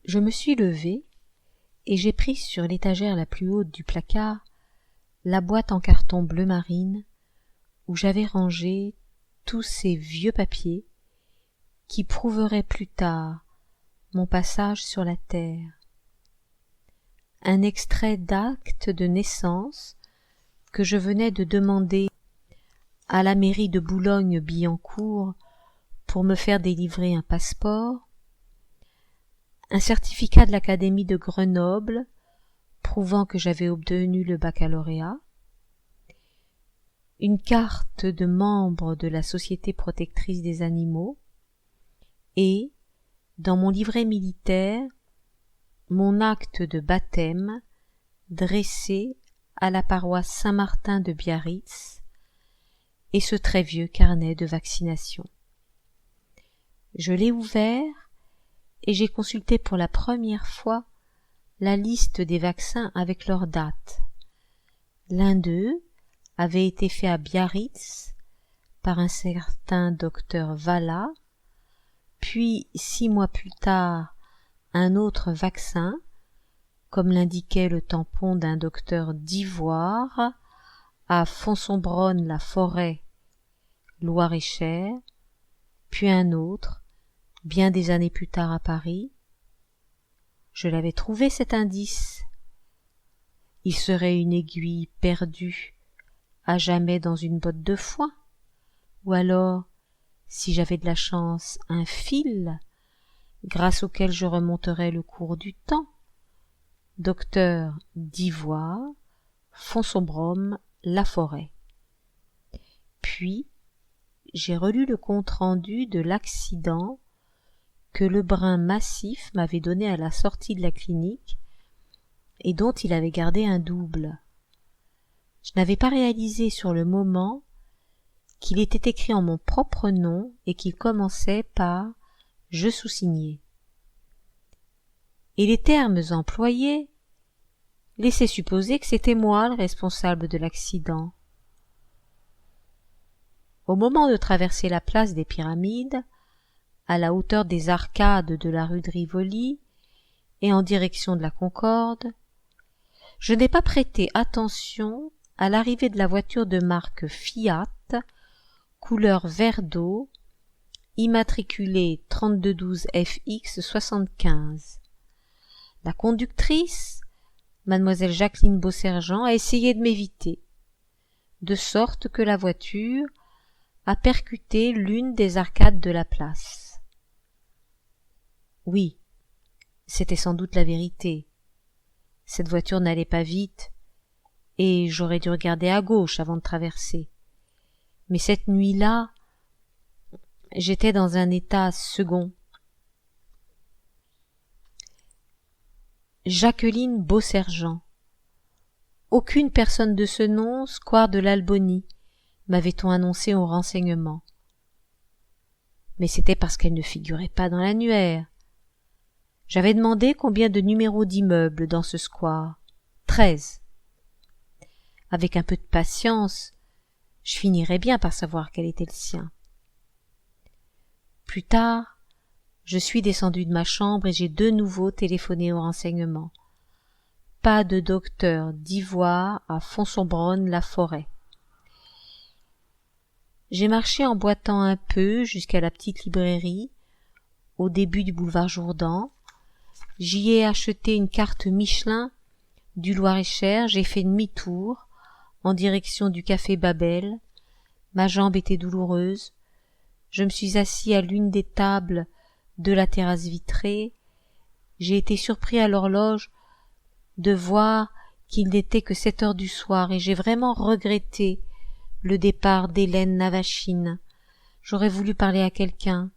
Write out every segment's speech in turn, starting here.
Je me suis levée et j'ai pris sur l'étagère la plus haute du placard la boîte en carton bleu marine où j'avais rangé tous ces vieux papiers qui prouveraient plus tard mon passage sur la terre. Un extrait d'acte de naissance que je venais de demander à la mairie de Boulogne-Billancourt pour me faire délivrer un passeport, un certificat de l'Académie de Grenoble prouvant que j'avais obtenu le baccalauréat, une carte de membre de la Société protectrice des animaux et, dans mon livret militaire, mon acte de baptême dressé à la paroisse Saint-Martin de Biarritz et ce très vieux carnet de vaccination. Je l'ai ouvert et j'ai consulté pour la première fois la liste des vaccins avec leur date. L'un d'eux avait été fait à Biarritz par un certain docteur Valla, puis 6 mois plus tard un autre vaccin, comme l'indiquait le tampon d'un docteur d'Ivoire, à Fonsombronne-la-Forêt, Loir-et-Cher, puis un autre, bien des années plus tard à Paris. Je l'avais trouvé cet indice. Il serait une aiguille perdue à jamais dans une botte de foin, ou alors, si j'avais de la chance, un fil, grâce auquel je remonterais le cours du temps. Docteur d'Ivoire, Fonsombronne-la-Forêt. Puis, j'ai relu le compte-rendu de l'accident que Lebrun Massif m'avait donné à la sortie de la clinique et dont il avait gardé un double. Je n'avais pas réalisé sur le moment qu'il était écrit en mon propre nom et qu'il commençait par « Je sous-signais ». Et les termes employés laissaient supposer que c'était moi le responsable de l'accident. Au moment de traverser la place des Pyramides, à la hauteur des arcades de la rue de Rivoli et en direction de la Concorde, je n'ai pas prêté attention à l'arrivée de la voiture de marque Fiat, couleur vert d'eau, immatriculée 3212 FX 75. La conductrice, mademoiselle Jacqueline Beausergent, a essayé de m'éviter, de sorte que la voiture a percuté l'une des arcades de la place. Oui, c'était sans doute la vérité. Cette voiture n'allait pas vite, et j'aurais dû regarder à gauche avant de traverser. Mais cette nuit-là, j'étais dans un état second. Jacqueline Beausergent. Aucune personne de ce nom, square de l'Albonie, m'avait-on annoncé au renseignement. Mais c'était parce qu'elle ne figurait pas dans l'annuaire. J'avais demandé combien de numéros d'immeubles dans ce square. 13. Avec un peu de patience, je finirais bien par savoir quel était le sien. Plus tard, je suis descendu de ma chambre et j'ai de nouveau téléphoné au renseignement. Pas de docteur d'Ivoire à Fonsombronne-la-Forêt. J'ai marché en boitant un peu jusqu'à la petite librairie, au début du boulevard Jourdan. J'y ai acheté une carte Michelin du Loir-et-Cher, j'ai fait demi-tour en direction du café Babel. Ma jambe était douloureuse. Je me suis assis à l'une des tables de la terrasse vitrée. J'ai été surpris à l'horloge de voir qu'il n'était que 7 heures du soir et j'ai vraiment regretté le départ d'Hélène Navachine. J'aurais voulu parler à quelqu'un.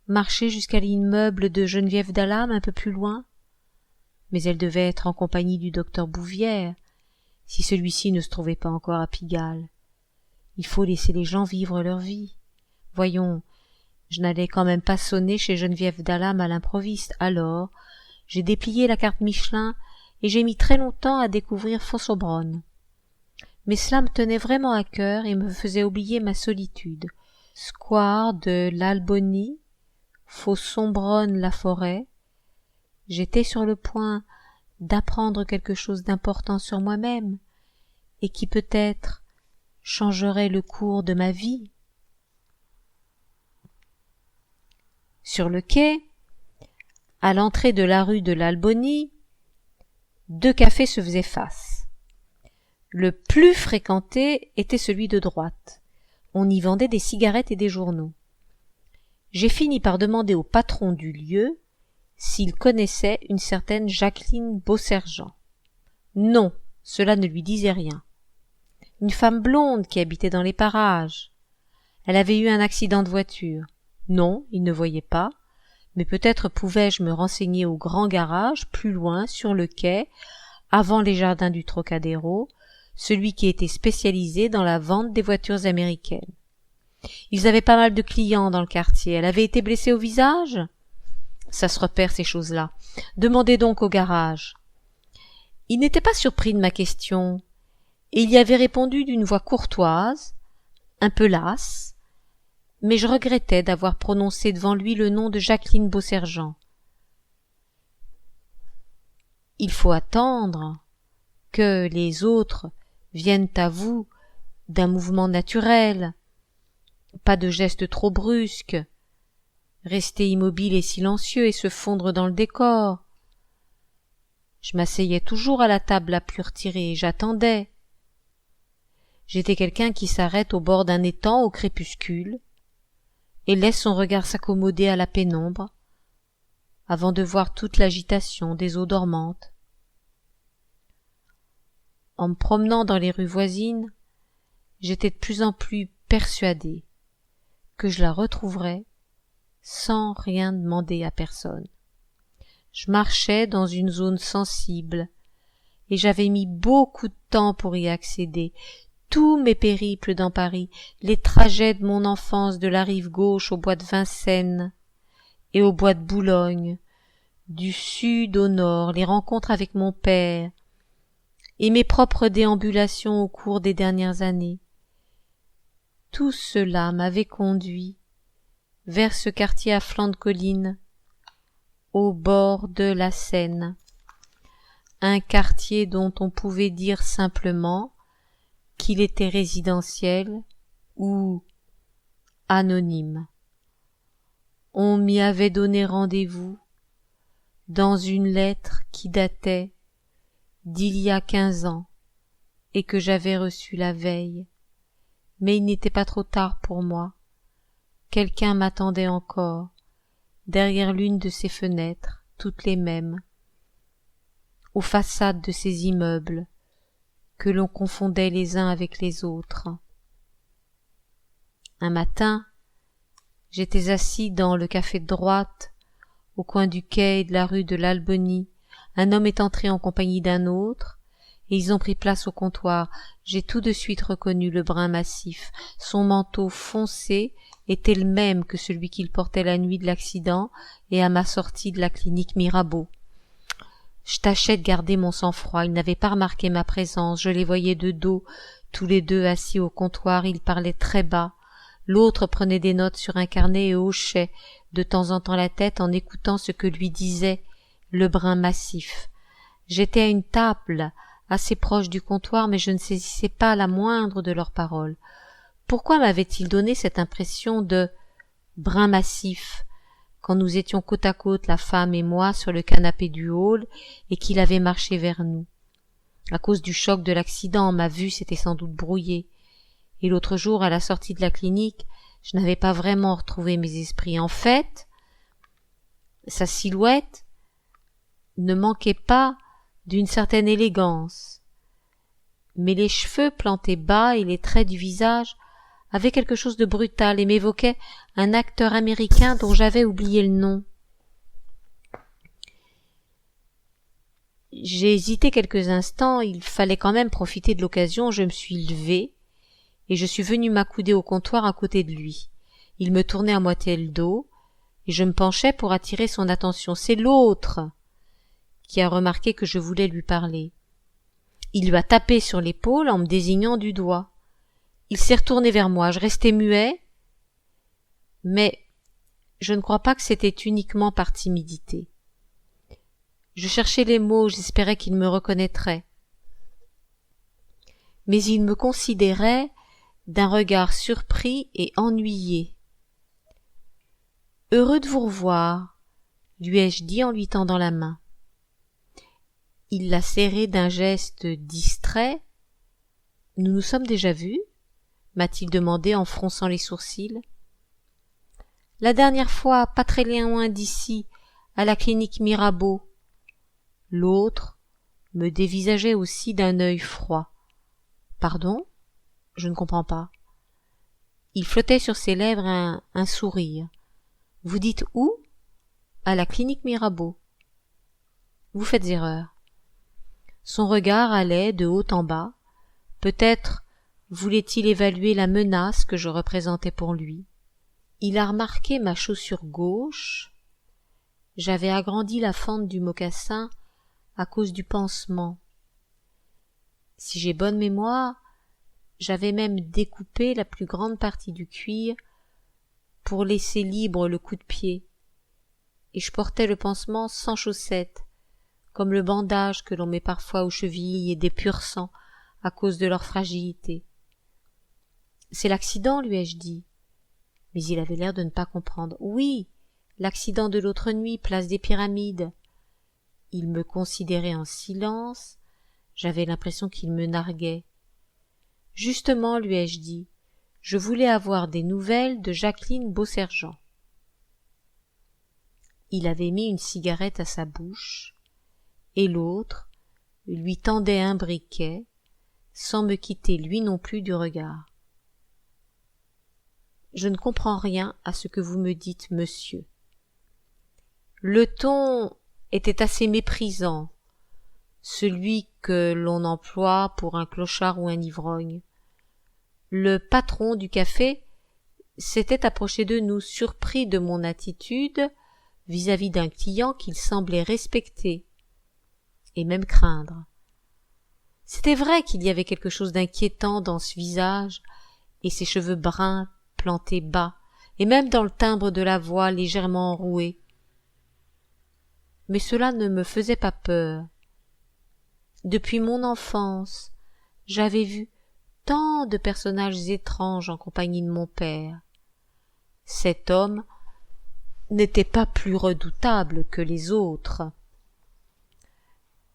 Marcher jusqu'à l'immeuble de Geneviève Dallam un peu plus loin. Mais elle devait être en compagnie du docteur Bouvière, si celui-ci ne se trouvait pas encore à Pigalle. Il faut laisser les gens vivre leur vie. Voyons, je n'allais quand même pas sonner chez Geneviève Dallam à l'improviste. Alors, j'ai déplié la carte Michelin et j'ai mis très longtemps à découvrir Fonsombronne. Mais cela me tenait vraiment à cœur et me faisait oublier ma solitude. Square de l'Albonie, Fonsombronne-la-Forêt, J'étais sur le point d'apprendre quelque chose d'important sur moi-même, et qui peut-être changerait le cours de ma vie. Sur le quai, à l'entrée de la rue de l'Albonie, 2 cafés se faisaient face. Le plus fréquenté était celui de droite. On y vendait des cigarettes et des journaux. J'ai fini par demander au patron du lieu s'il connaissait une certaine Jacqueline Beausergent. Non, cela ne lui disait rien. Une femme blonde qui habitait dans les parages. Elle avait eu un accident de voiture. Non, il ne voyait pas, mais peut-être pouvais-je me renseigner au grand garage, plus loin, sur le quai, avant les jardins du Trocadéro, celui qui était spécialisé dans la vente des voitures américaines. Ils avaient pas mal de clients dans le quartier. Elle avait été blessée au visage? Ça se repère, ces choses-là. Demandez donc au garage. Il n'était pas surpris de ma question, et il y avait répondu d'une voix courtoise, un peu lasse, mais je regrettais d'avoir prononcé devant lui le nom de Jacqueline Beausergent. Il faut attendre que les autres viennent à vous d'un mouvement naturel, pas de geste trop brusque, rester immobile et silencieux et se fondre dans le décor. Je m'asseyais toujours à la table la plus retirée et j'attendais. J'étais quelqu'un qui s'arrête au bord d'un étang au crépuscule et laisse son regard s'accommoder à la pénombre avant de voir toute l'agitation des eaux dormantes. En me promenant dans les rues voisines, j'étais de plus en plus persuadé que je la retrouverais sans rien demander à personne. Je marchais dans une zone sensible et j'avais mis beaucoup de temps pour y accéder. Tous mes périples dans Paris, les trajets de mon enfance de la rive gauche au bois de Vincennes et au bois de Boulogne, du sud au nord, les rencontres avec mon père et mes propres déambulations au cours des dernières années, tout cela m'avait conduit vers ce quartier à flanc de colline, au bord de la Seine, un quartier dont on pouvait dire simplement qu'il était résidentiel ou anonyme. On m'y avait donné rendez-vous dans une lettre qui datait d'il y a 15 ans et que j'avais reçue la veille, mais il n'était pas trop tard pour moi. Quelqu'un m'attendait encore, derrière l'une de ces fenêtres, toutes les mêmes, aux façades de ces immeubles, que l'on confondait les uns avec les autres. Un matin, j'étais assis dans le café de droite, au coin du quai et de la rue de l'Albonie. Un homme est entré en compagnie d'un autre, et ils ont pris place au comptoir. J'ai tout de suite reconnu le brun massif. Son manteau foncé était le même que celui qu'il portait la nuit de l'accident et à ma sortie de la clinique Mirabeau. Je tâchais de garder mon sang-froid. Ils n'avaient pas remarqué ma présence. Je les voyais de dos, tous les deux assis au comptoir. Ils parlaient très bas. L'autre prenait des notes sur un carnet et hochait de temps en temps la tête en écoutant ce que lui disait le brun massif. J'étais à une table assez proche du comptoir, mais je ne saisissais pas la moindre de leurs paroles. Pourquoi m'avait-il donné cette impression de brun massif quand nous étions côte à côte, la femme et moi, sur le canapé du hall, et qu'il avait marché vers nous? À cause du choc de l'accident, ma vue s'était sans doute brouillée, et l'autre jour, à la sortie de la clinique, je n'avais pas vraiment retrouvé mes esprits. En fait, sa silhouette ne manquait pas d'une certaine élégance, mais les cheveux plantés bas et les traits du visage avaient quelque chose de brutal et m'évoquaient un acteur américain dont j'avais oublié le nom. J'ai hésité quelques instants, il fallait quand même profiter de l'occasion. Je me suis levée et je suis venue m'accouder au comptoir à côté de lui. Il me tournait à moitié le dos et je me penchais pour attirer son attention. C'est l'autre qui a remarqué que je voulais lui parler. Il lui a tapé sur l'épaule en me désignant du doigt. Il s'est retourné vers moi. Je restais muet, mais je ne crois pas que c'était uniquement par timidité. Je cherchais les mots, j'espérais qu'il me reconnaîtrait. Mais il me considérait d'un regard surpris et ennuyé. « Heureux de vous revoir », lui ai-je dit en lui tendant la main. Il l'a serrée d'un geste distrait. « Nous nous sommes déjà vus ?» m'a-t-il demandé en fronçant les sourcils. « La dernière fois, pas très loin d'ici, à la clinique Mirabeau. » L'autre me dévisageait aussi d'un œil froid. « Pardon ? Je ne comprends pas. » Il flottait sur ses lèvres un sourire. « Vous dites où ? » ?»« À la clinique Mirabeau. »« Vous faites erreur. » Son regard allait de haut en bas. Peut-être voulait-il évaluer la menace que je représentais pour lui. Il a remarqué ma chaussure gauche. J'avais agrandi la fente du mocassin à cause du pansement. Si j'ai bonne mémoire, j'avais même découpé la plus grande partie du cuir pour laisser libre le coup de pied, et je portais le pansement sans chaussettes, comme le bandage que l'on met parfois aux chevilles et des pur sang à cause de leur fragilité. « C'est l'accident, lui ai-je dit. » Mais il avait l'air de ne pas comprendre. « Oui, l'accident de l'autre nuit, place des Pyramides. » Il me considérait en silence. J'avais l'impression qu'il me narguait. « Justement, lui ai-je dit, je voulais avoir des nouvelles de Jacqueline Beausergent. » Il avait mis une cigarette à sa bouche, et l'autre lui tendait un briquet, sans me quitter lui non plus du regard. « Je ne comprends rien à ce que vous me dites, monsieur. » Le ton était assez méprisant, celui que l'on emploie pour un clochard ou un ivrogne. Le patron du café s'était approché de nous, surpris de mon attitude vis-à-vis d'un client qu'il semblait respecter et même craindre. C'était vrai qu'il y avait quelque chose d'inquiétant dans ce visage et ces cheveux bruns plantés bas, et même dans le timbre de la voix légèrement enrouée. Mais cela ne me faisait pas peur. Depuis mon enfance, j'avais vu tant de personnages étranges en compagnie de mon père. Cet homme n'était pas plus redoutable que les autres.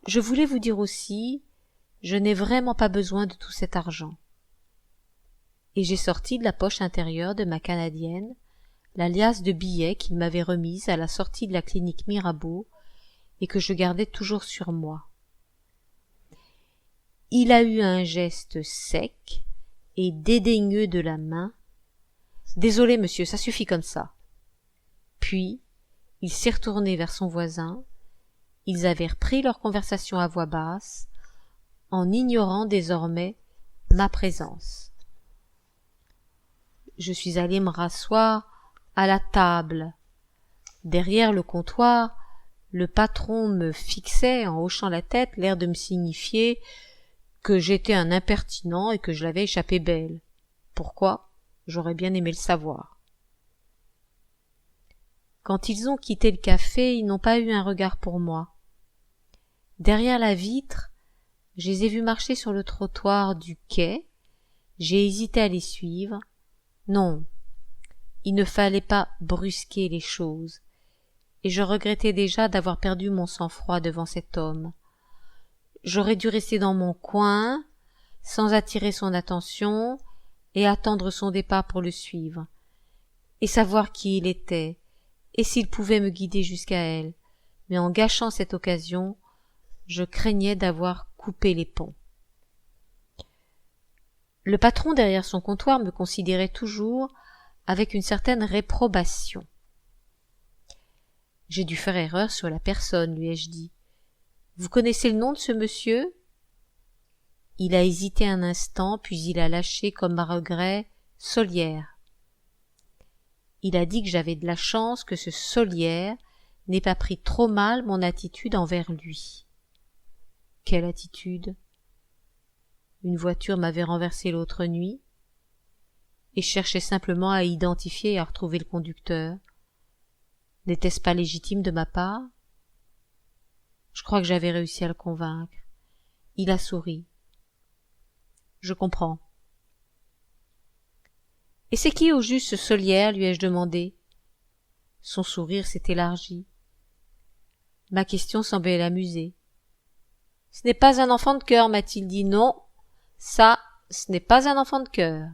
Je voulais vous dire aussi, je n'ai vraiment pas besoin de tout cet argent. Et j'ai sorti de la poche intérieure de ma canadienne la liasse de billets qu'il m'avait remise à la sortie de la clinique Mirabeau et que je gardais toujours sur moi. Il a eu un geste sec et dédaigneux de la main. « Désolé, monsieur, ça suffit comme ça. » Puis, il s'est retourné vers son voisin. Ils avaient repris leur conversation à voix basse, en ignorant désormais ma présence. Je suis allé me rasseoir à la table. Derrière le comptoir, le patron me fixait en hochant la tête, l'air de me signifier que j'étais un impertinent et que je l'avais échappé belle. Pourquoi? J'aurais bien aimé le savoir. Quand ils ont quitté le café, ils n'ont pas eu un regard pour moi. Derrière la vitre, je les ai vus marcher sur le trottoir du quai. J'ai hésité à les suivre. Non, il ne fallait pas brusquer les choses, et je regrettais déjà d'avoir perdu mon sang-froid devant cet homme. J'aurais dû rester dans mon coin, sans attirer son attention, et attendre son départ pour le suivre, et savoir qui il était, et s'il pouvait me guider jusqu'à elle. Mais en gâchant cette occasion, je craignais d'avoir coupé les ponts. Le patron derrière son comptoir me considérait toujours avec une certaine réprobation. J'ai dû faire erreur sur la personne, lui ai-je dit. Vous connaissez le nom de ce monsieur? Il a hésité un instant, puis il a lâché comme à regret Solière. Il a dit que j'avais de la chance que ce Solière n'ait pas pris trop mal mon attitude envers lui. Quelle attitude? Une voiture m'avait renversé l'autre nuit, et je cherchais simplement à identifier et à retrouver le conducteur. N'était-ce pas légitime de ma part? Je crois que j'avais réussi à le convaincre. Il a souri. Je comprends. Et c'est qui au juste ce Solière, lui ai-je demandé. Son sourire s'est élargi. Ma question semblait l'amuser. Ce n'est pas un enfant de cœur, m'a-t-il dit. Non, ça, ce n'est pas un enfant de cœur.